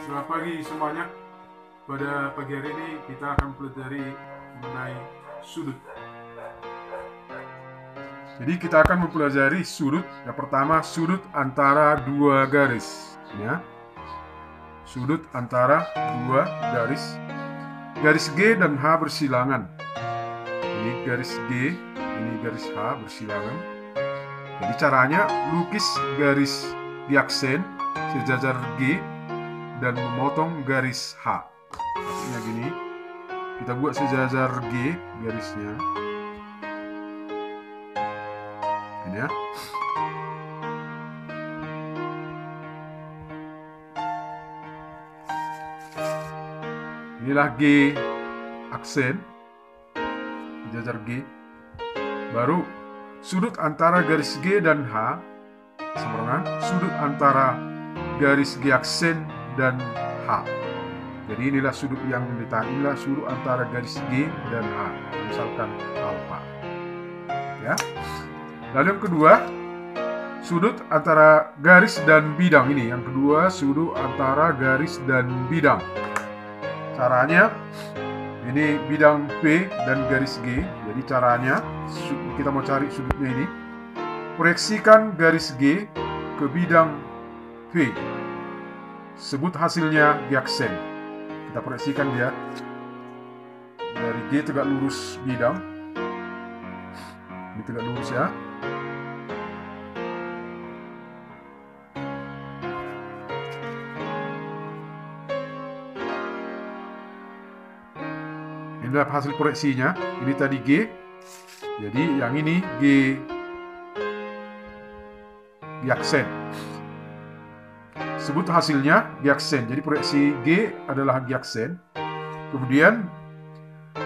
Selamat pagi semuanya. Pada pagi hari ini kita akan pelajari mengenai sudut. Jadi kita akan mempelajari sudut. Yang pertama, sudut antara dua garis. Ya. Sudut antara dua garis. Garis G dan H bersilangan. Ini garis G, ini garis H bersilangan. Jadi caranya lukis garis diaksen sejajar G dan memotong garis H. Maksudnya gini, kita buat sejajar G garisnya. Ini ya. Inilah G aksen, sejajar G. Baru sudut antara garis G dan H sama dengan sudut antara garis G aksen dan H. Jadi inilah sudut yang ditanya, inilah sudut antara garis G dan H. Misalkan alfa. Ya. Lalu yang kedua, sudut antara garis dan bidang ini. Yang kedua, sudut antara garis dan bidang. Caranya, ini bidang P dan garis G. Jadi caranya, kita mau cari sudutnya ini. Proyeksikan garis G ke bidang P. Sebut hasilnya G aksen. Kita proyeksikan dia dari G tegak lurus bidang. Ini tegak lurus ya. Inilah hasil proyeksinya. Ini tadi G. Jadi yang ini G aksen. Sebut hasilnya G aksen. Jadi proyeksi G adalah G aksen. Kemudian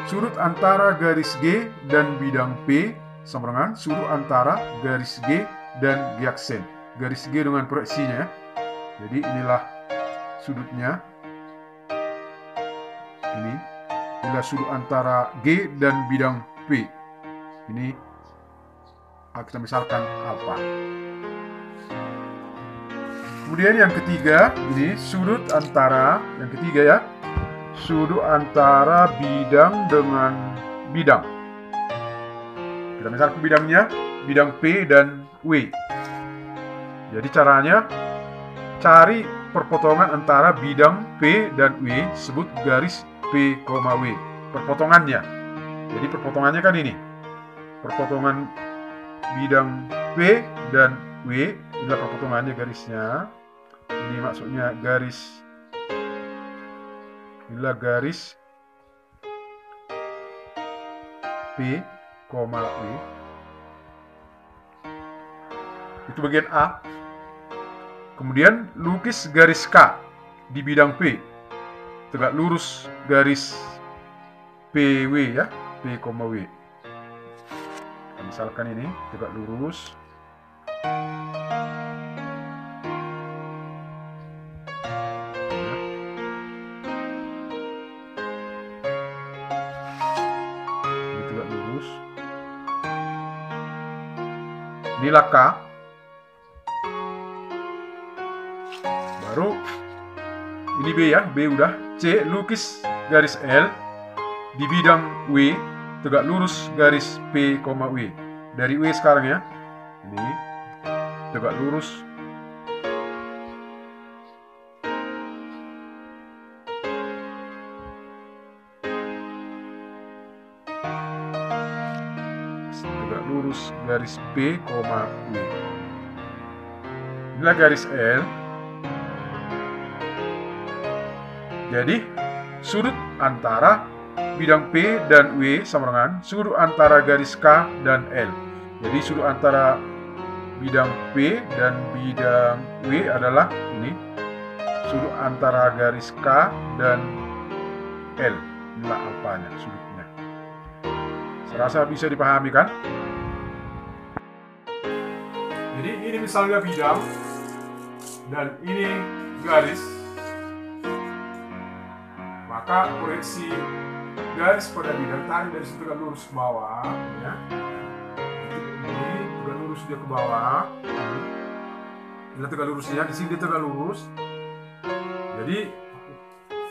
sudut antara garis G dan bidang P sama dengan sudut antara garis G dan G aksen. Garis G dengan proyeksinya. Jadi inilah sudutnya. Inilah sudut antara G dan bidang P. Ini kita misalkan alfa. Kemudian yang ketiga, ini sudut antara, yang ketiga ya, sudut antara bidang dengan bidang. Kita misalkan bidangnya, bidang P dan W. Jadi caranya, cari perpotongan antara bidang P dan W, sebut garis P, W. Perpotongannya. Jadi perpotongannya kan ini. Perpotongan bidang P dan W, inilah perpotongannya garisnya. Ini maksudnya garis, inilah garis P, W. Itu bagian A. Kemudian lukis garis K di bidang P. Tegak lurus garis PW ya, P, W. Misalkan ini tegak lurus. Inilah K. Baru ini B ya, B udah. C, lukis garis L di bidang W, tegak lurus garis P, W. Dari W sekarang ya. Ini tegak lurus. Tegak lurus garis P, W. Inilah garis L. Jadi sudut antara bidang P dan W sama dengan sudut antara garis K dan L. Jadi sudut antara bidang P dan bidang W adalah ini. Sudut antara garis K dan L. Inilah alfanya, sudutnya. Saya rasa bisa dipahami kan? Jadi ini misalnya bidang dan ini garis. Maka proyeksi garis pada bidang tarik dari situ tegak lurus ke bawah, ya. Ini tegak lurus dia ke bawah. Ini tegak lurusnya, di sini dia tegak lurus. Jadi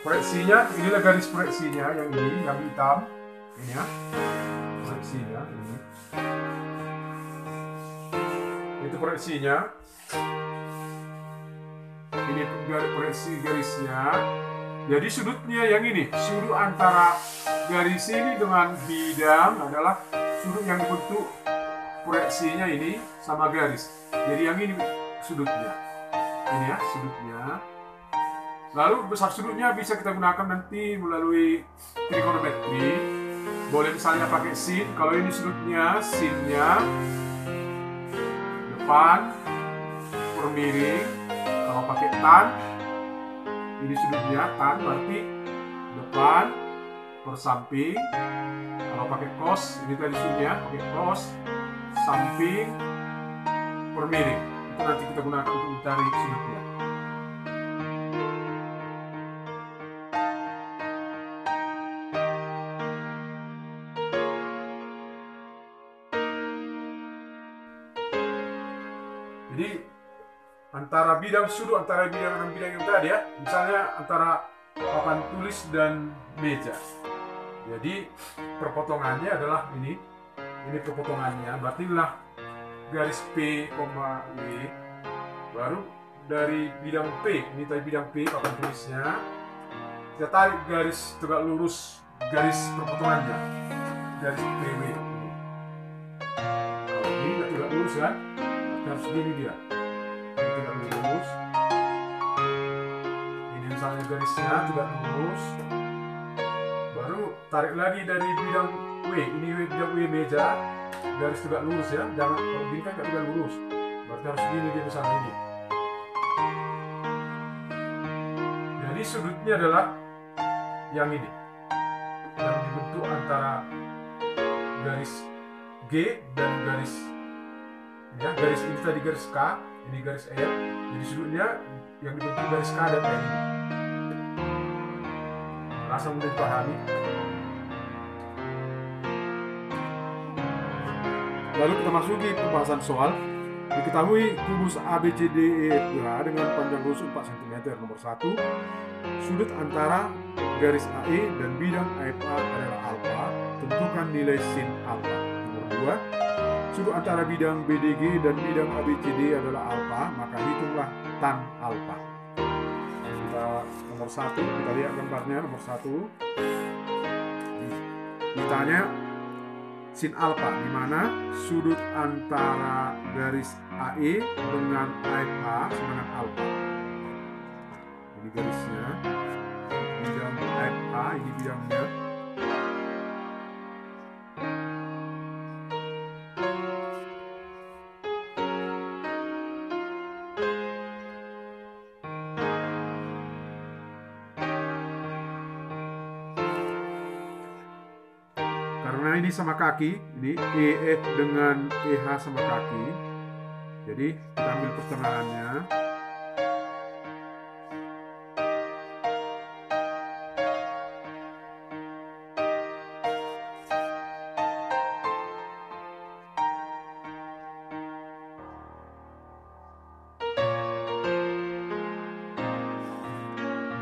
proyeksinya, inilah garis proyeksinya yang ini, yang hitam. Ini ya, proyeksinya ini. Itu proyeksinya. Ini proyeksi garisnya. Jadi sudutnya yang ini, sudut antara garis ini dengan bidang adalah sudut yang dibentuk proyeksinya ini sama garis. Jadi yang ini sudutnya. Ini ya sudutnya. Lalu besar sudutnya bisa kita gunakan nanti melalui trigonometri. Boleh misalnya pakai sin. Kalau ini sudutnya, sinnya depan per miring. Kalau pakai tan, ini sudutnya tan berarti depan per samping. Kalau pakai cos, ini tadi sudutnya pakai cos samping per miring. Itu nanti kita gunakan untuk mencari sudutnya. Jadi antara bidang sudut antara bidang dan bidang yang tadi ya, misalnya antara papan tulis dan meja. Jadi perpotongannya adalah ini perpotongannya, berarti inilah garis P, W, baru dari bidang P, ini tadi bidang P papan tulisnya, kita tarik garis tegak lurus, garis perpotongannya, garis PW. Kalau ini nggak tegak lurus kan, harus gini dia. Ini tegak lurus. Ini misalnya garisnya tegak lurus. Baru tarik lagi dari bidang W. Ini bidang W meja. Garis tegak lurus ya. Jangan kalau gini kan nggak tegak lurus. Berarti harus gini dia misalnya ini. Jadi sudutnya adalah yang ini. Yang dibentuk antara garis G dan garis ya, garis ini tadi garis K, ini garis R. Jadi sudutnya yang dibentuk garis K dan R ini. Rasa mudah dipahami. Lalu kita masuki pembahasan soal. Diketahui kubus ABCDEFGH dengan panjang lurus 4 cm. Nomor 1, sudut antara garis AE dan bidang AFA adalah alfa. Tentukan nilai sin alfa. Nomor 2, sudut antara bidang BDG dan bidang ABCD adalah alfa, maka hitunglah tan alfa. Kita nomor 1, kita lihat gambarnya nomor 1. Ditanya sin alfa, di mana sudut antara garis AE dengan AFA sama dengan alfa. Ini garisnya, bidang AFA, ini bidangnya. Karena ini sama kaki, ini EF dengan EH sama kaki, jadi kita ambil pertengahannya.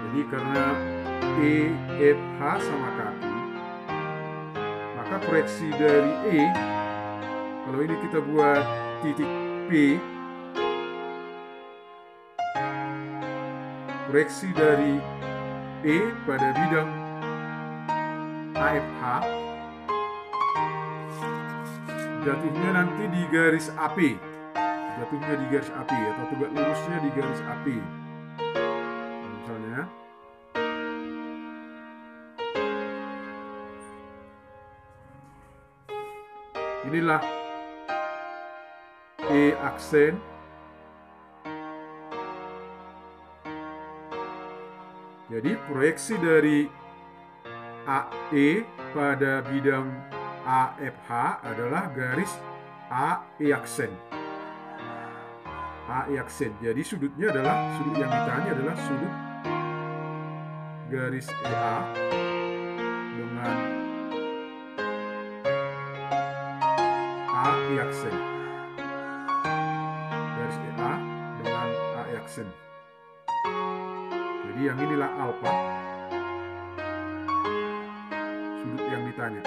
Jadi karena EFH sama kaki, maka proyeksi dari E, kalau ini kita buat titik P, proyeksi dari E pada bidang AFH jatuhnya nanti di garis AP, jatuhnya di garis AP atau tegak lurusnya di garis AP. Misalnya inilah E aksen, jadi proyeksi dari AE pada bidang AFH adalah garis AE aksen. AE aksen. Jadi sudutnya adalah, sudut yang ditanya adalah sudut garis EA dengan AE aksen. Garis EA dengan AE aksen. Jadi yang inilah alfa. sudut yang ditanya.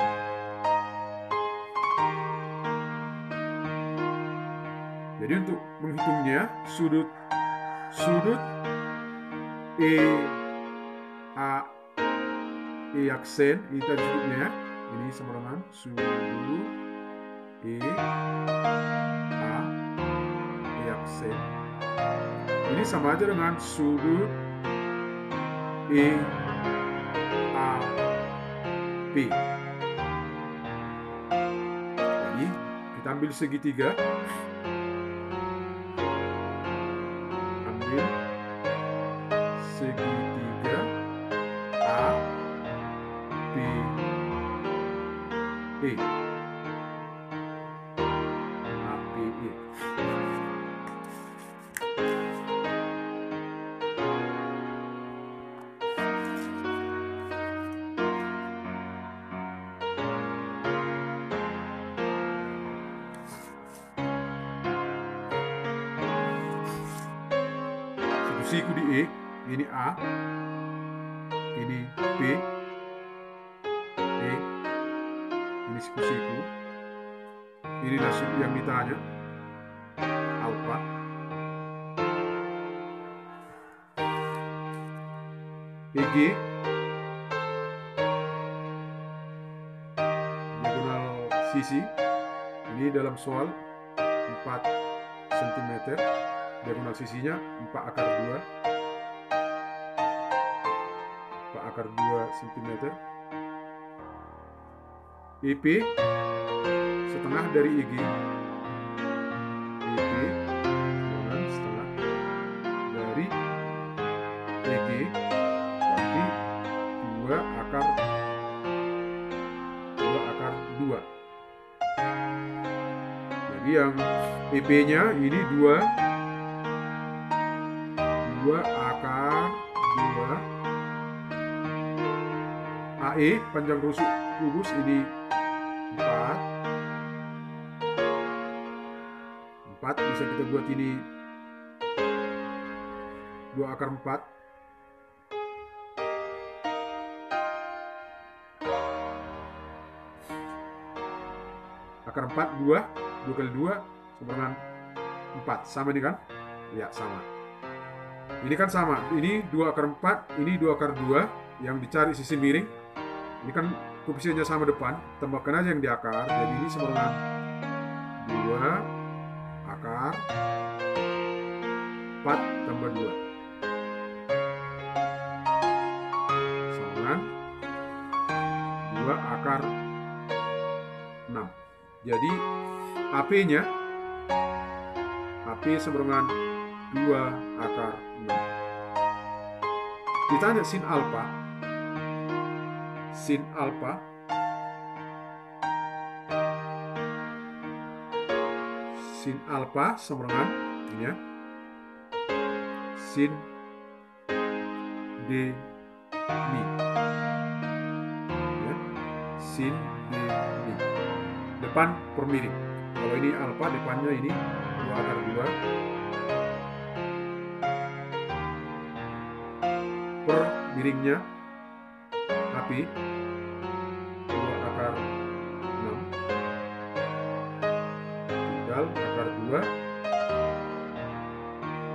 Jadi untuk menghitungnya, sudut E aksen, ini tadi sudutnya ya. Ini sama dengan sudut E aksen. Ini sama aja dengan sudut EAP. Jadi kita ambil segitiga. Ambil segitiga APE. Siku di E, ini A, ini B, E, ini siku-siku, ini nasib yang ditanya, alfa, EG, diagonal sisi, ini dalam soal 4 cm, diagonal sisinya 4 akar 2 cm. EP setengah dari EG. EP setengah dari EG, berarti 2 akar 2. Jadi yang EP-nya ini 2 akar 2. AE panjang rusuk kubus ini 4 bisa kita buat ini 2 akar 4. Akar 4 2 kali 2 sama dengan 4. Sama ini kan? Ya, sama. Ini kan sama. Ini 2 akar 4, ini 2 akar 2. Yang dicari sisi miring. Ini kan koefisiennya sama depan, tambahkan aja yang di akar. Jadi ini sama dengan 2 akar 4 tambah 2 sama dengan 2 akar 6. Jadi AP-nya AP sama dengan 2 akar 6. Ditanya sin alfa. Sin alfa sama dengan ini ya, sin d mi ya, sin d mi, depan per miring. Kalau ini alfa, depannya ini 2 akar 2 per miringnya AP 2 akar 6 tinggal akar 2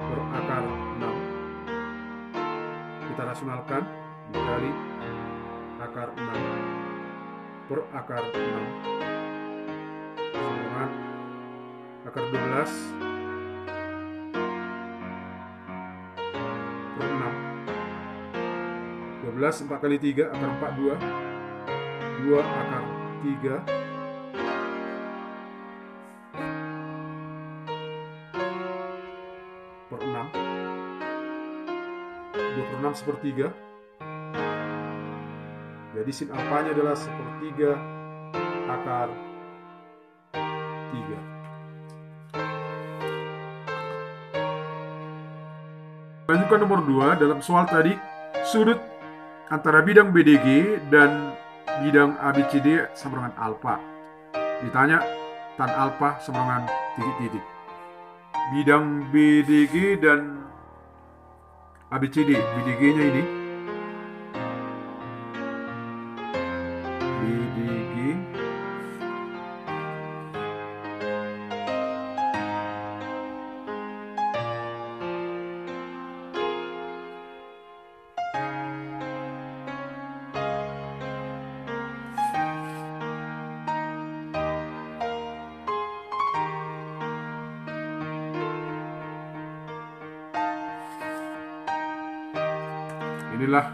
per akar 6 kita rasionalkan dikali akar 6 per akar 6 sama dengan akar 12 per 6. 12 4 kali 3 akar 4 2 akar 3 per 6 2 per 6 sepertiga. Jadi sin alfanya adalah sepertiga akar 3. Lanjutkan nomor 2. Dalam soal tadi, sudut antara bidang BDG dan bidang ABCD sama dengan alfa. Ditanya tan alfa sama dengan titik-titik. Bidang BDG dan ABCD. BDG-nya ini inilah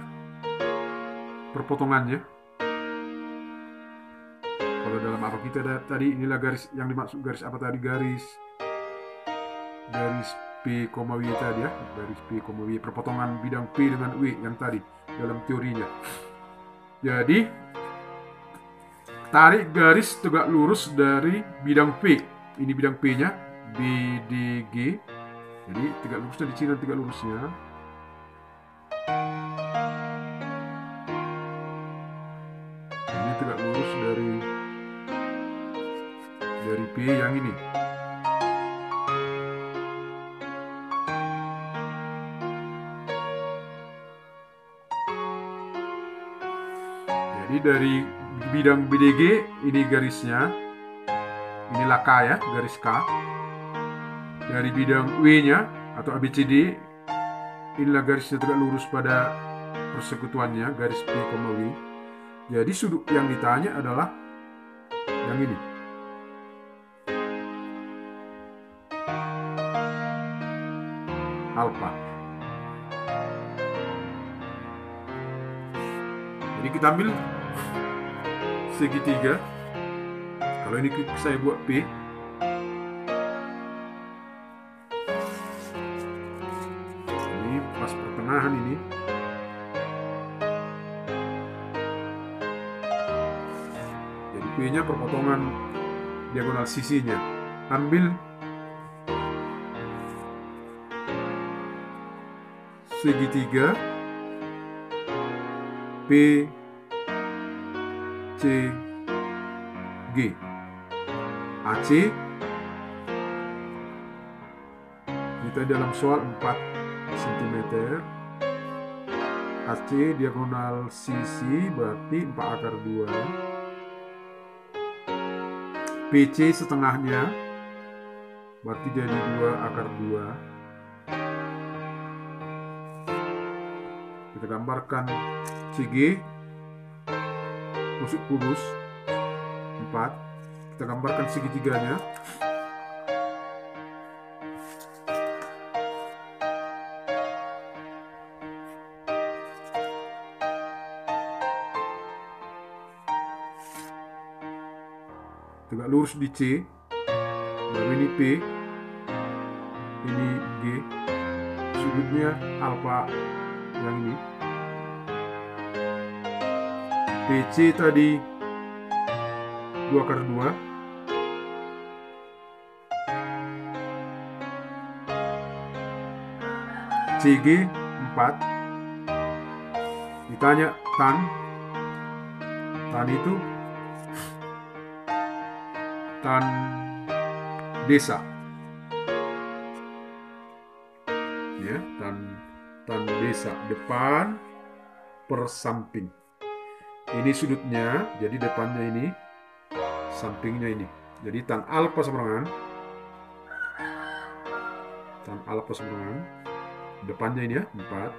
perpotongannya. Kalau dalam apa kita tadi, inilah garis yang dimaksud garis apa tadi, garis P, W tadi ya, garis P, W, perpotongan bidang P dengan W yang tadi dalam teorinya. Jadi tarik garis tegak lurus dari bidang P, ini bidang P-nya, BDG. Jadi tegak lurusnya di sini, tegak lurusnya. Ini tegak lurus dari P yang ini. Jadi dari bidang BDG ini garisnya, inilah K ya, garis K. Dari bidang W-nya atau ABCD, inilah garisnya tegak lurus pada persekutuannya, garis P, W. Jadi sudut yang ditanya adalah yang ini. Alfa. Jadi kita ambil segitiga. Kalau ini saya buat P, ini pas pertengahan ini. Jadi P-nya perpotongan diagonal sisinya. Ambil segitiga P, C, G. AC kita dalam soal 4 cm. AC diagonal sisi berarti 4/2. PC setengahnya berarti jadi 2/2. Kita gambarkan CG, tusuk kubus 4. Kita gambarkan segitiganya. Tegak lurus di C, baru ini P, ini G, sudutnya alfa yang ini. PC tadi 2/2. CG 4. Ditanya tan itu tan desa ya, tan desa, depan per samping. Ini sudutnya, jadi depannya ini, sampingnya ini. Jadi tan alfa semerangan, depannya ini ya 4,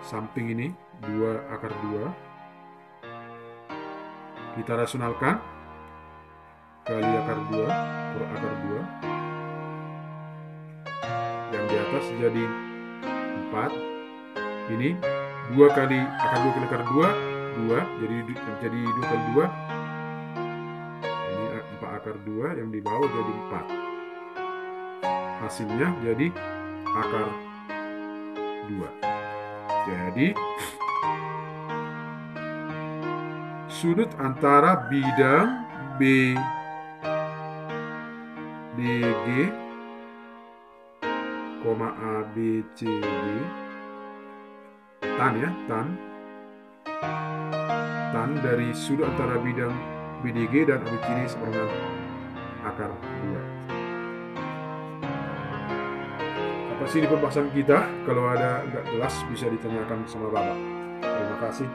samping ini 2/2. Kita rasionalkan, kali /2 per /2. Yang di atas jadi 4. Ini 2 kali /2 2, jadi 2 kali 2. Ini 4/2, yang di bawah jadi 4. Hasilnya jadi /2. Jadi sudut antara bidang BDG, ABCD, tan ya, tan dari sudut antara bidang BDG dan ABCD semerangan /2. Apa sih di pembahasan kita? Kalau ada nggak jelas bisa ditanyakan sama Bapak. Terima kasih.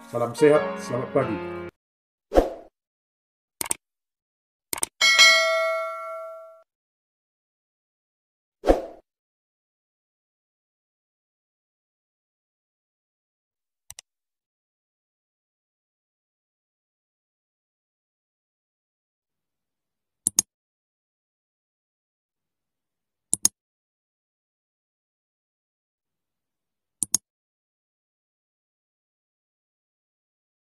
Salam sehat, selamat pagi.